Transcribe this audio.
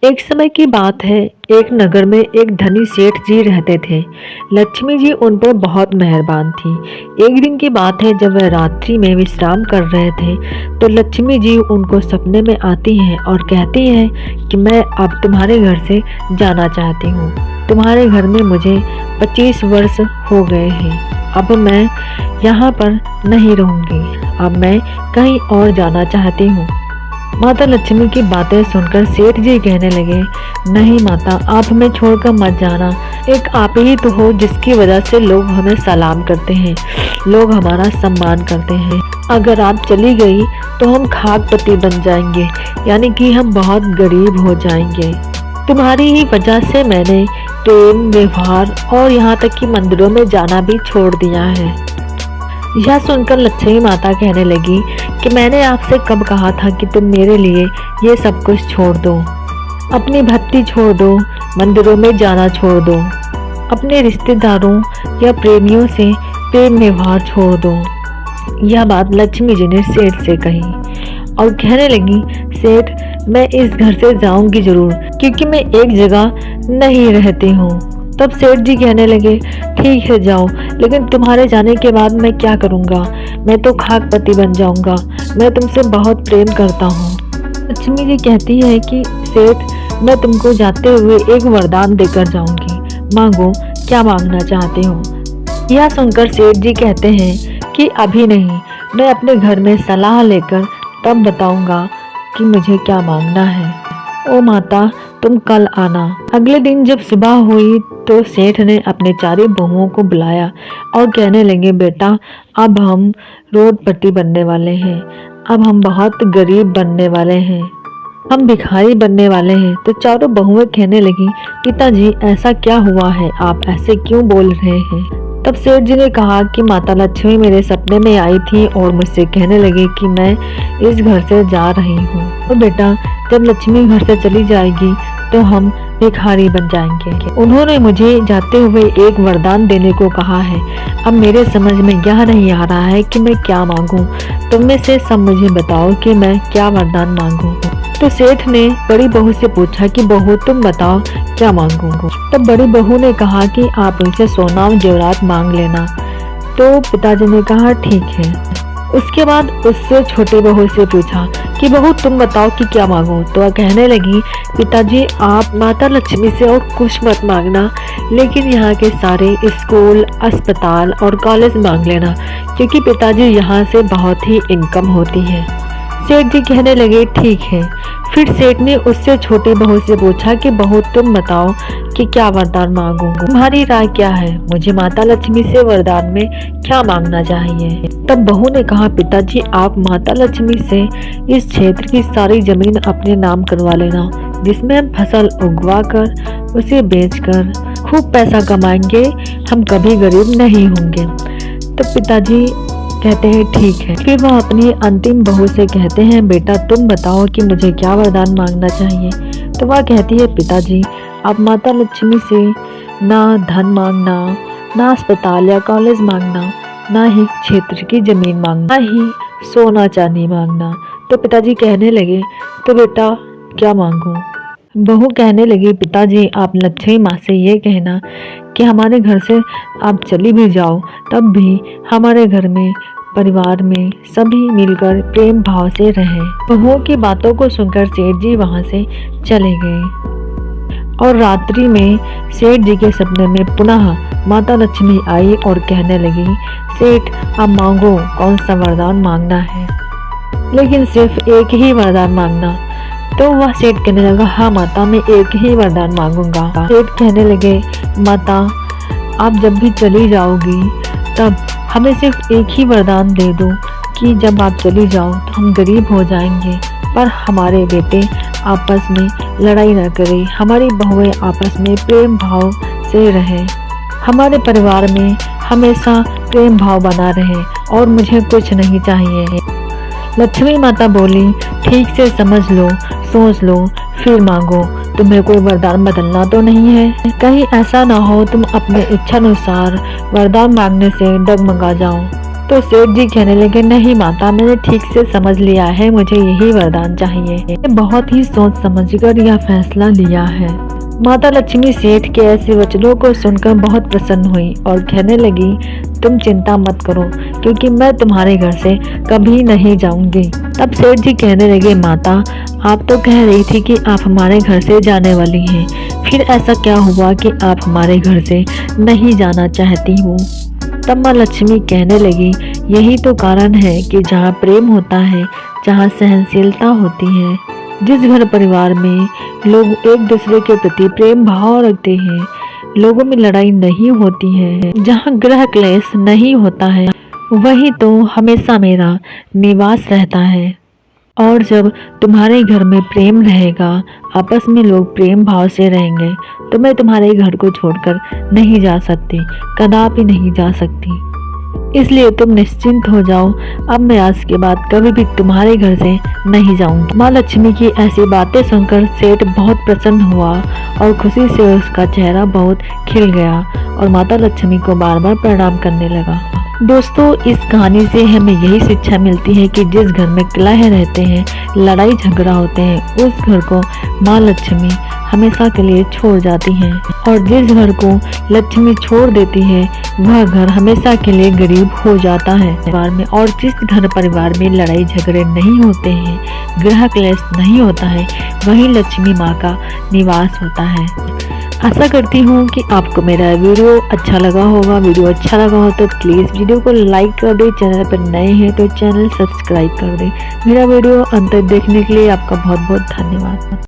एक समय की बात है। एक नगर में एक धनी सेठ जी रहते थे। लक्ष्मी जी उन पर बहुत मेहरबान थी। एक दिन की बात है, जब वह रात्रि में विश्राम कर रहे थे तो लक्ष्मी जी उनको सपने में आती हैं और कहती हैं कि मैं अब तुम्हारे घर से जाना चाहती हूँ। तुम्हारे घर में मुझे 25 वर्ष हो गए हैं। अब मैं यहाँ पर नहीं रहूँगी। अब मैं कहीं और जाना चाहती हूँ। माता लक्ष्मी की बातें सुनकर सेठ जी कहने लगे, नहीं माता, आप हमें छोड़कर मत जाना। एक आप ही तो हो जिसकी वजह से लोग हमें सलाम करते हैं, लोग हमारा सम्मान करते हैं। अगर आप चली गई तो हम खाक पत्ती बन जाएंगे, यानी कि हम बहुत गरीब हो जाएंगे। तुम्हारी ही वजह से मैंने प्रेम, व्यवहार और यहाँ तक कि मंदिरों में जाना भी छोड़ दिया है। यह सुनकर लक्ष्मी माता कहने लगी कि मैंने आपसे कब कहा था कि तुम मेरे लिए ये सब कुछ छोड़ दो। अपनी भक्ति छोड़ दो, मंदिरों में जाना छोड़ दो, अपने रिश्तेदारों या प्रेमियों से प्रेम व्यवहार छोड़ दो। यह बात लक्ष्मी जी ने सेठ से कही और कहने लगी, सेठ, मैं इस घर से जाऊंगी जरूर, क्योंकि मैं एक जगह नहीं रहती हूँ। तब सेठ जी कहने लगे, ठीक है जाओ, लेकिन तुम्हारे जाने के बाद मैं क्या करूँगा? मैं तो खाक पत्ती बन जाऊँगा। मैं तुमसे बहुत प्रेम करता हूँ। लक्ष्मी जी कहती है कि सेठ, मैं तुमको जाते हुए एक वरदान देकर जाऊंगी। मांगो, क्या मांगना चाहते हो? यह सुनकर सेठ जी कहते हैं कि अभी नहीं, मैं अपने घर में सलाह लेकर तब बताऊंगा कि मुझे क्या मांगना है। ओ माता, तुम कल आना। अगले दिन जब सुबह हुई तो सेठ ने अपने चारों बहुओं को बुलाया और कहने लगे, बेटा, अब हम रोडपट्टी बनने वाले हैं। अब हम बहुत गरीब बनने वाले हैं, हम भिखारी बनने वाले हैं। तो चारों बहुएं कहने लगी, पिताजी, ऐसा क्या हुआ है? आप ऐसे क्यों बोल रहे हैं? तब सेठ जी ने कहा कि माता लक्ष्मी मेरे सपने में आई थी और मुझसे कहने लगी कि मैं इस घर से जा रही हूँ। और बेटा, जब लक्ष्मी घर से चली जाएगी तो हम भिखारी बन जाएंगे। उन्होंने मुझे जाते हुए एक वरदान देने को कहा है। अब मेरे समझ में यह नहीं आ रहा है कि मैं क्या मांगूं। तुम में से सब मुझे बताओ कि मैं क्या वरदान मांगूं। तो सेठ ने बड़ी बहू से पूछा कि बहू, तुम बताओ क्या मांगूंगा। तब बड़ी बहू ने कहा कि आप उनसे सोना और जेवरात मांग लेना। तो पिताजी ने कहा, ठीक है। उसके बाद उससे छोटी बहू से पूछा कि बहू, तुम बताओ कि क्या मांगो। तो वह कहने लगी, पिताजी, आप माता लक्ष्मी से और कुछ मत मांगना, लेकिन यहाँ के सारे स्कूल, अस्पताल और कॉलेज मांग लेना, क्योंकि पिताजी यहाँ से बहुत ही इनकम होती है। सेठ जी कहने लगे, ठीक है। फिर सेठ ने उससे छोटी बहू से पूछा कि बहू, तुम बताओ कि क्या वरदान मांगूं। तुम्हारी राय क्या है? मुझे माता लक्ष्मी से वरदान में क्या मांगना चाहिए? तब बहू ने कहा, पिताजी, आप माता लक्ष्मी से इस क्षेत्र की सारी जमीन अपने नाम करवा लेना, जिसमें हम फसल उगवा कर उसे बेचकर खूब पैसा कमाएंगे। हम कभी गरीब नहीं होंगे। तो पिताजी कहते हैं, ठीक है। फिर वह अपनी अंतिम बहू से कहते हैं, बेटा, तुम बताओ कि मुझे क्या वरदान मांगना चाहिए। तो वह कहती है, पिताजी, आप माता लक्ष्मी से ना धन मांगना, ना अस्पताल या कॉलेज मांगना, ना ही क्षेत्र की जमीन मांगना, ना ही सोना चांदी मांगना। तो पिताजी कहने लगे, तो बेटा क्या मांगूं? बहू कहने लगी, पिताजी, आप लक्ष्मी माँ से ये कहना कि हमारे घर से आप चली भी जाओ, तब भी हमारे घर में, परिवार में सभी मिलकर प्रेम भाव से रहें। बहुओं की बातों को सुनकर सेठ जी वहां से चले गए और रात्रि में सेठ जी के सपने में पुनः माता लक्ष्मी आई और कहने लगी, सेठ, अब मांगो, कौन सा वरदान मांगना है, लेकिन सिर्फ एक ही वरदान मांगना। तो वह सेठ कहने लगा, हाँ माता, मैं एक ही वरदान मांगूंगा। सेठ कहने लगे, माता, आप जब भी चली जाओगी तब हमें सिर्फ एक ही वरदान दे दो कि जब आप चली जाओ तो हम गरीब हो जाएंगे, पर हमारे बेटे आपस में लड़ाई न करें, हमारी बहुएं आपस में प्रेम भाव से रहें, हमारे परिवार में हमेशा प्रेम भाव बना रहे और मुझे कुछ नहीं चाहिए। लक्ष्मी माता बोली, ठीक से समझ लो, सोच लो, फिर मांगो। तुम्हें कोई वरदान बदलना तो नहीं है। कहीं ऐसा ना हो तुम अपने इच्छानुसार वरदान मांगने से डगमगा जाओ। तो सेठ जी कहने लगे, नहीं माता, मैंने ठीक से समझ लिया है, मुझे यही वरदान चाहिए। मैंने बहुत ही सोच समझकर यह फैसला लिया है। माता लक्ष्मी सेठ के ऐसे वचनों को सुनकर बहुत प्रसन्न हुई और कहने लगी, तुम चिंता मत करो, क्योंकि मैं तुम्हारे घर से कभी नहीं जाऊंगी। तब सेठ जी कहने लगे, माता, आप तो कह रही थी कि आप हमारे घर से जाने वाली हैं, फिर ऐसा क्या हुआ कि आप हमारे घर से नहीं जाना चाहती हो? तब माँ लक्ष्मी कहने लगी, यही तो कारण है कि जहाँ प्रेम होता है, जहाँ सहनशीलता होती है, जिस घर परिवार में लोग एक दूसरे के प्रति प्रेम भाव रखते हैं, लोगों में लड़ाई नहीं होती है, जहाँ गृह क्लेश नहीं होता है, वही तो हमेशा मेरा निवास रहता है। और जब तुम्हारे घर में प्रेम रहेगा, आपस में लोग प्रेम भाव से रहेंगे, तो मैं तुम्हारे घर को छोड़कर नहीं जा सकती, कदापि नहीं जा सकती। इसलिए तुम निश्चिंत हो जाओ, अब मैं आज के बाद कभी भी तुम्हारे घर से नहीं जाऊंगी। माँ लक्ष्मी की ऐसी बातें सुनकर सेठ बहुत प्रसन्न हुआ और खुशी से उसका चेहरा बहुत खिल गया और माता लक्ष्मी को बार बार प्रणाम करने लगा। दोस्तों, इस कहानी से हमें यही शिक्षा मिलती है कि जिस घर में कलह रहते हैं, लड़ाई झगड़ा होते हैं, उस घर को माँ लक्ष्मी हमेशा के लिए छोड़ जाती हैं, और जिस घर को लक्ष्मी छोड़ देती है, वह घर हमेशा के लिए गरीब हो जाता है परिवार में। और जिस घर परिवार में लड़ाई झगड़े नहीं होते हैं, गृह क्लेश नहीं होता है, वहीं लक्ष्मी माँ का निवास होता है। आशा करती हूँ कि आपको मेरा वीडियो अच्छा लगा होगा। वीडियो अच्छा लगा हो तो प्लीज़ वीडियो को लाइक कर दें, चैनल पर नए हैं तो चैनल सब्सक्राइब कर दें। मेरा वीडियो अंत तक देखने के लिए आपका बहुत बहुत धन्यवाद।